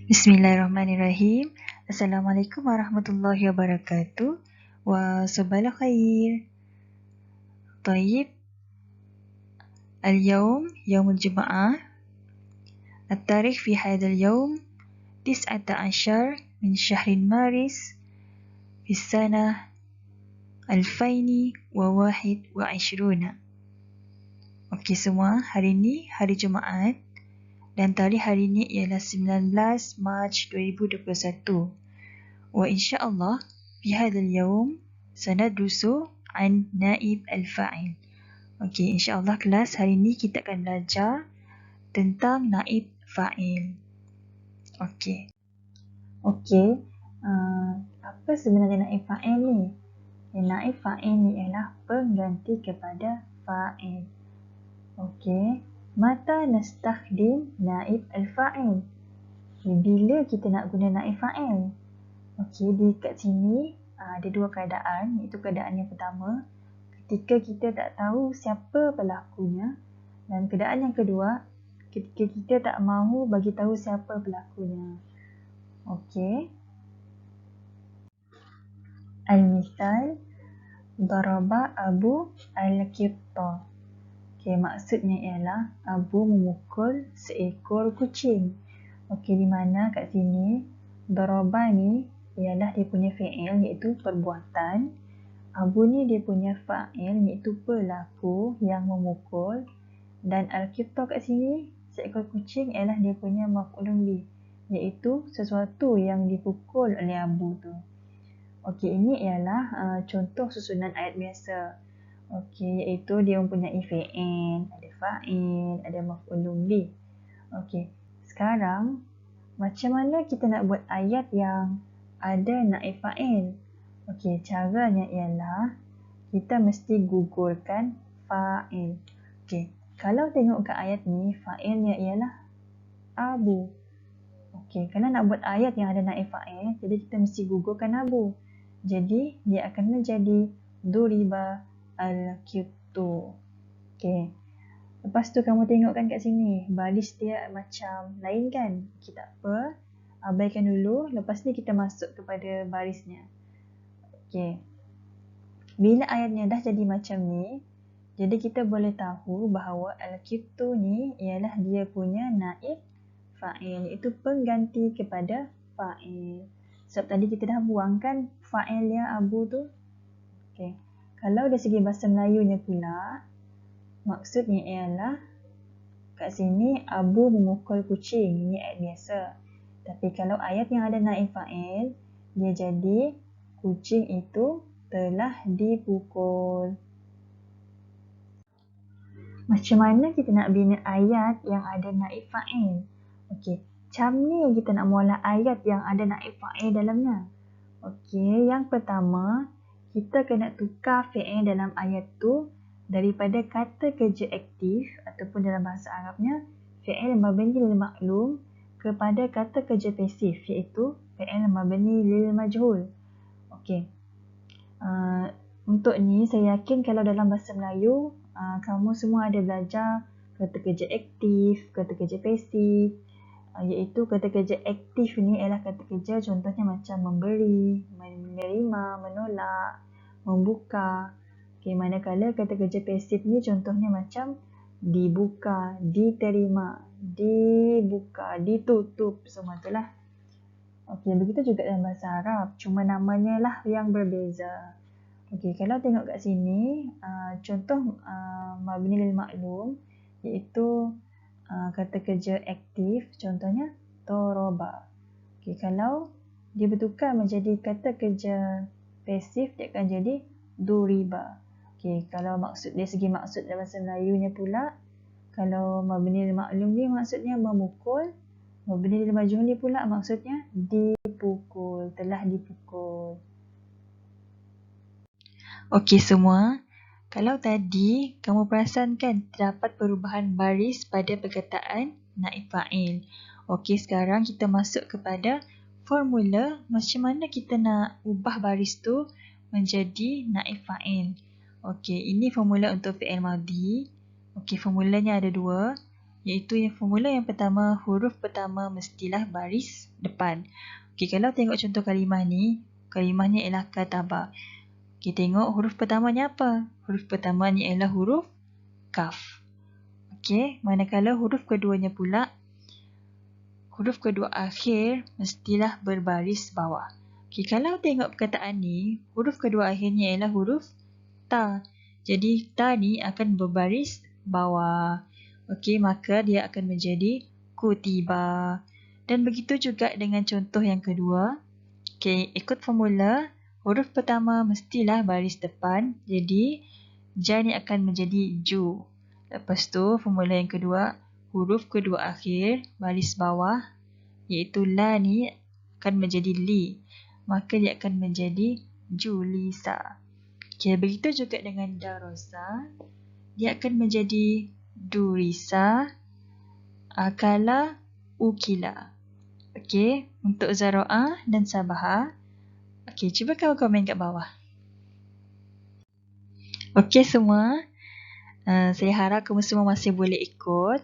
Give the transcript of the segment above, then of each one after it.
Bismillahirrahmanirrahim. Assalamualaikum warahmatullahi wabarakatuh. Wa sabal khair. طيب اليوم يوم الجمعة. التاريخ في هذا اليوم 19 من شهر مارس في السنة 2021. Okey semua, hari ini hari Jumaat dan tarikh hari ini ialah 19 Mac 2021. Wa insyaallah fi hadzal yaum sanadrusu an naib al-fa'il. Okey, insyaallah kelas hari ini kita akan belajar tentang naib fa'il. Okey. Apa sebenarnya naib fa'il ni? Naib fa'il ni ialah pengganti kepada fa'il. Okey, mata nastakhdim naib al-fa'il? Bila kita nak guna naib fa'il? Okey, di kat sini ada dua keadaan, iaitu keadaan yang pertama ketika kita tak tahu siapa pelakunya, dan keadaan yang kedua ketika kita tak mahu bagi tahu siapa pelakunya. Okey. Al-misal daraba Abu al-qitta. Okey, maksudnya ialah Abu memukul seekor kucing. Okey, di mana kat sini daraba ni ialah dia punya fi'il iaitu perbuatan. Abu ni dia punya fa'il iaitu pelaku yang memukul, dan al-qitta kat sini seekor kucing ialah dia punya maf'ulun bih, iaitu sesuatu yang dipukul oleh Abu tu. Okey, ini ialah contoh susunan ayat biasa. Okey, iaitu dia mempunyai fi'il, ada fa'il, ada maf'ulun bih. Okey, sekarang macam mana kita nak buat ayat yang ada naib fa'il? Okey, caranya ialah kita mesti gugurkan fa'il. Okey, kalau tengok kat ayat ni, fa'ilnya ialah Abu. Okey, kalau nak buat ayat yang ada naib fa'il, jadi kita mesti gugurkan Abu. Jadi, dia akan menjadi duriba al-qittu. Okey. Lepas tu kamu tengok kan kat sini, baris dia macam lain kan? Okey, tak apa. Abaikan dulu, lepas ni kita masuk kepada barisnya. Okey. Bila ayatnya dah jadi macam ni, jadi kita boleh tahu bahawa al-qittu ni ialah dia punya naib fa'il, iaitu pengganti kepada fa'il. Sebab tadi kita dah buang kan fa'ilnya Abu tu. Okey. Kalau dari segi bahasa Melayunya pula, maksudnya ialah kat sini Abu memukul kucing. Ini ayat biasa. Tapi kalau ayat yang ada naib fa'il, dia jadi kucing itu telah dipukul. Macam mana kita nak bina ayat yang ada naib fa'il? Okey, macam ni kita nak mula ayat yang ada naib fa'il dalamnya. Okey, yang pertama, kita kena tukar fi'il dalam ayat tu daripada kata kerja aktif ataupun dalam bahasa Arabnya fi'il mabni lil ma'lum kepada kata kerja pasif, iaitu fi'il mabni lil majhul. Okey. Untuk ni saya yakin kalau dalam bahasa Melayu kamu semua ada belajar kata kerja aktif, kata kerja pasif. Iaitu kata kerja aktif ni ialah kata kerja contohnya macam memberi, menerima, menolak, membuka. Okay, manakala kata kerja pasif ni contohnya macam dibuka, diterima, dibuka, ditutup, semua itulah. Okey, begitu juga dalam bahasa Arab, cuma namanya lah yang berbeza. Okey, kalau tengok kat sini, contoh mabni lil ma'lum iaitu kata kerja aktif, contohnya toroba. Okey, kalau dia bertukar menjadi kata kerja pasif, dia akan jadi duriba. Okey, kalau dari segi maksud dalam bahasa Melayunya pula, kalau mabni lil ma'lum ni maksudnya memukul, mabni lil majhul ni pula maksudnya dipukul, telah dipukul. Okey semua, kalau tadi kamu perasan kan terdapat perubahan baris pada perkataan naib fa'il. Okey, sekarang kita masuk kepada formula macam mana kita nak ubah baris tu menjadi naib fa'il. Okey, ini formula untuk fi'il madhi. Okey, formulanya ada dua, Iaitu yang formula yang pertama, huruf pertama mestilah baris depan. Okey, kalau tengok contoh kalimah ni, kalimahnya ialah kataba. Okey, tengok huruf pertamanya apa? Huruf pertamanya ialah huruf kaf. Okey, manakala huruf keduanya pula, huruf kedua akhir mestilah berbaris bawah. Okey, kalau tengok perkataan ni, huruf kedua akhirnya ialah huruf ta. Jadi, ta ni akan berbaris bawah. Okey, maka dia akan menjadi kutiba. Dan begitu juga dengan contoh yang kedua. Okey, ikut formula, huruf pertama mestilah baris depan. Jadi, ja ni akan menjadi ju. Lepas tu, formula yang kedua, huruf kedua akhir baris bawah, iaitu la ni akan menjadi li. Maka dia akan menjadi julisa. Okey, begitu juga dengan darosa. Dia akan menjadi durisa, akala, ukila. Okey, untuk Zaro'ah dan Sabaha. Okey, cuba kamu komen kat bawah. Okey semua. Saya harap kamu semua masih boleh ikut.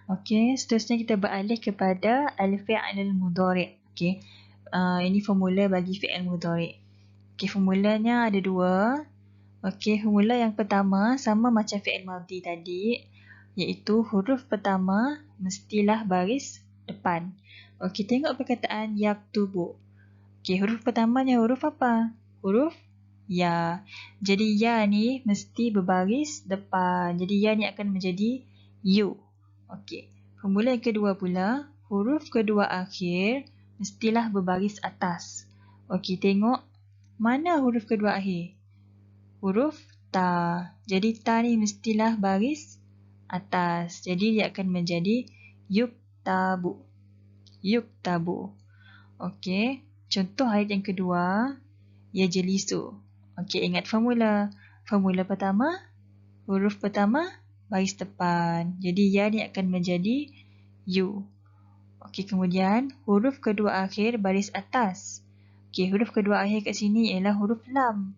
Okey, seterusnya kita beralih kepada al-fi'lul mudhari'. Okey. Ini formula bagi fi'il mudhari'. Okey, formulanya ada dua. Okey, formula yang pertama sama macam fi'il madhi tadi, iaitu huruf pertama mestilah baris depan. Okey, tengok perkataan yaktubu. Okey, huruf pertamanya huruf apa? Huruf ya. Jadi ya ni mesti berbaris depan. Jadi ya ni akan menjadi yu. Okey. Formula yang kedua pula, huruf kedua akhir mestilah berbaris atas. Okey, tengok mana huruf kedua akhir? Huruf ta. Jadi ta ni mestilah baris atas. Jadi dia akan menjadi yuktabu. Yuktabu. Okey. Contoh ayat yang kedua, yajlisu. Okey, ingat formula. Formula pertama, huruf pertama baris depan. Jadi ya ni akan menjadi yu. Okey, kemudian huruf kedua akhir baris atas. Okey, huruf kedua akhir kat sini ialah huruf lam.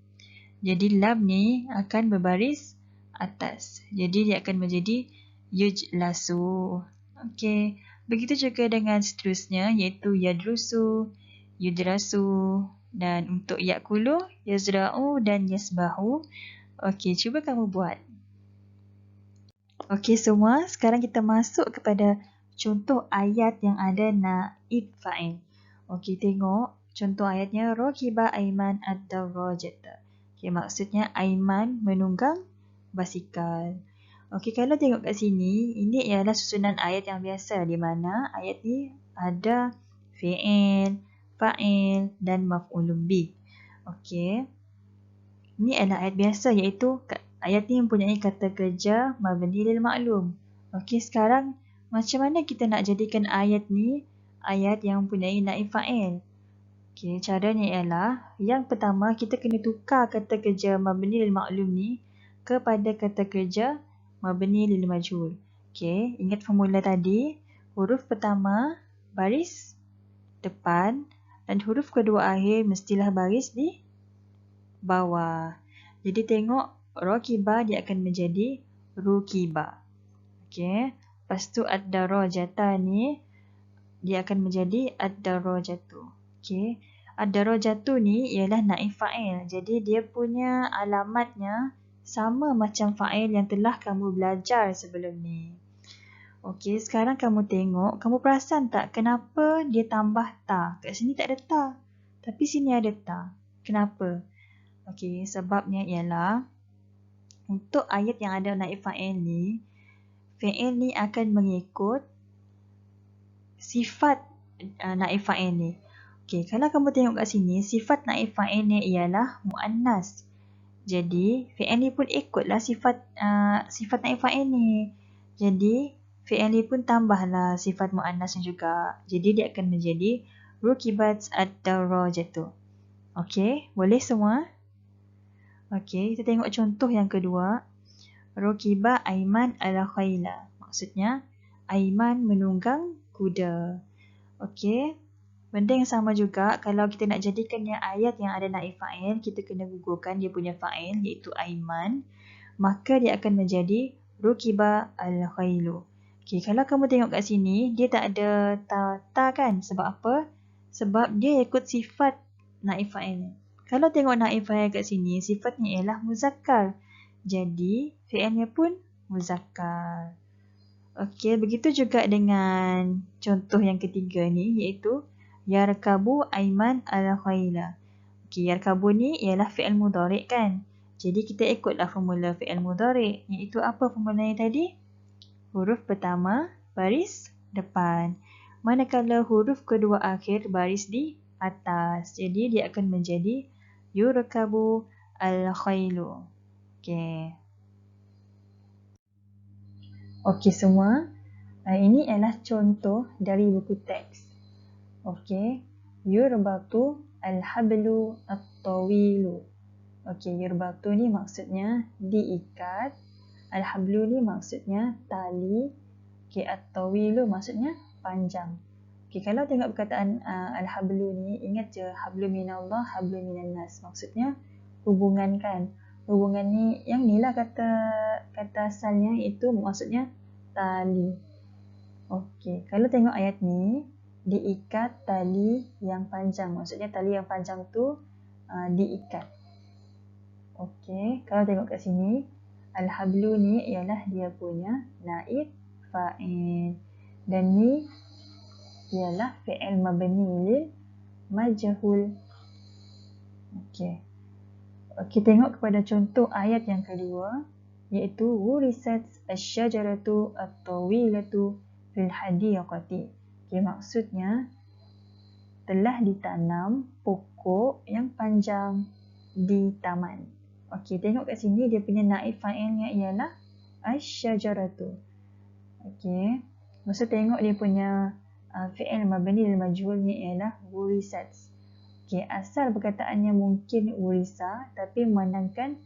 Jadi lam ni akan berbaris atas. Jadi dia akan menjadi yujlasu. Okey, begitu juga dengan seterusnya iaitu yadrusu, yudrasu, dan untuk yakulu, yazra'u dan yasbahu. Okey, cuba kamu buat. Okey semua, sekarang kita masuk kepada contoh ayat yang ada naib fa'il. Okey, tengok contoh ayatnya, Rakiba Aiman ad-darrajata. Okey, maksudnya Aiman menunggang basikal. Okey, kalau tengok kat sini, ini ialah susunan ayat yang biasa di mana ayat ni ada fi'il, fa'il dan maf'ulun bih. Okey. Ini adalah ayat biasa iaitu ayat ni mempunyai kata kerja mabni lil ma'lum. Okey, sekarang macam mana kita nak jadikan ayat ni ayat yang mempunyai naib fa'il? Okey, caranya ialah yang pertama kita kena tukar kata kerja mabni lil ma'lum ni kepada kata kerja mabni lil majhul. Okey, ingat formula tadi, huruf pertama baris depan dan huruf kedua akhir mestilah baris di bawah. Jadi tengok rakiba dia akan menjadi rukiba. Okey. Lepas tu ad-darajata ni dia akan menjadi ad-darajatu. Okey. Ad-darajatu ni ialah naib fa'il. Jadi dia punya alamatnya sama macam fa'il yang telah kamu belajar sebelum ni. Okey, sekarang kamu tengok, kamu perasan tak kenapa dia tambah ta? Kat sini tak ada ta, tapi sini ada ta. Kenapa? Okey, sebabnya ialah untuk ayat yang ada naib fa'il ni, fi'il ni akan mengikut sifat naib fa'il ni. Okey, kalau kamu tengok kat sini, sifat naib fa'il ni ialah mu'annas. Jadi, fi'il ni pun ikutlah sifat naib fa'il ni. Jadi, fi'il ni pun tambahlah sifat mu'annas juga. Jadi, dia akan menjadi rukibat ad-darajatu. Okey, boleh semua? Okey, kita tengok contoh yang kedua. Rakiba Aiman al-khayla. Maksudnya, Aiman menunggang kuda. Okey, benda yang sama juga. Kalau kita nak jadikannya ayat yang ada naib fa'il, kita kena gugurkan dia punya fa'il, iaitu Aiman. Maka dia akan menjadi Rakiba al-khaylu. Okey, kalau kamu tengok kat sini, dia tak ada ta kan? Sebab apa? Sebab dia ikut sifat naib fa'il. Kalau tengok naib fa'il kat sini, sifatnya ialah muzakkar. Jadi, fi'ilnya pun muzakkar. Okey, begitu juga dengan contoh yang ketiga ni, iaitu yarkabu Aiman al-khayla. Okey, yarkabu ni ialah fi'il mudhari' kan? Jadi, kita ikutlah formula fi'il mudhari'. Iaitu apa formulanya tadi? Huruf pertama, baris depan. Manakala huruf kedua akhir, baris di atas. Jadi, dia akan menjadi yurkabu al-khaylu. Okey. Okey semua, ini adalah contoh dari buku teks. Okey, yurbatu al-hablu at-tawilu. Okey, yurbatu ni maksudnya diikat. Al-hablu ni maksudnya tali. Okey, at-tawilu maksudnya panjang. Okey, kalau tengok perkataan al-hablu ni, ingat je hablu minallah, hablu minan nas. Maksudnya hubungan kan. Hubungan ni, yang ni lah kata asalnya, itu maksudnya tali. Okey, kalau tengok ayat ni, diikat tali yang panjang. Maksudnya tali yang panjang tu diikat. Okey, kalau tengok kat sini, al-hablu ni ialah dia punya naib fa'il. Dan ni ialah fi'il mabni lil majhul. Okey. Okey, tengok kepada contoh ayat yang kedua, iaitu wurisat asy-syajaratu at-tawilatu fil hadiqati. Okey, maksudnya telah ditanam pokok yang panjang di taman. Okey, tengok kat sini dia punya naib fa'ilnya ialah asy-syajaratu. Okey. Maksud tengok dia punya fi'il mabni lil majhul ni ialah wurisat. Okey, asal perkataannya mungkin wurisa, tapi memandangkan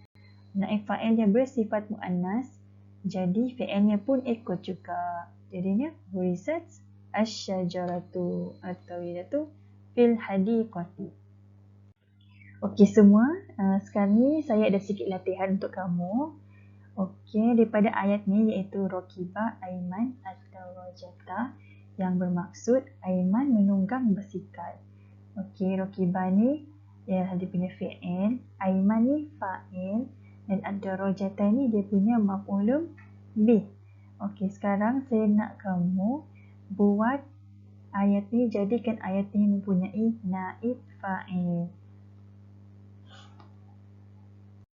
naib fa'ilnya bersifat muannas, jadi fi'ilnya pun ikut juga. Jadinya wurisat asy-syajaratu at-tawilatu fil hadiqati. Okey semua, sekarang ni saya ada sikit latihan untuk kamu. Okey, daripada ayat ni iaitu Rokiba Aiman atau Rojata, yang bermaksud Aiman menunggang basikal. Okey, Rokiba ni ialah dia punya fi'il, Aiman ni fa'il, dan ad-darajata ni dia punya maf'ulun bih. Okey, sekarang saya nak kamu buat ayat ni, jadikan ayat ni mempunyai naib fa'il.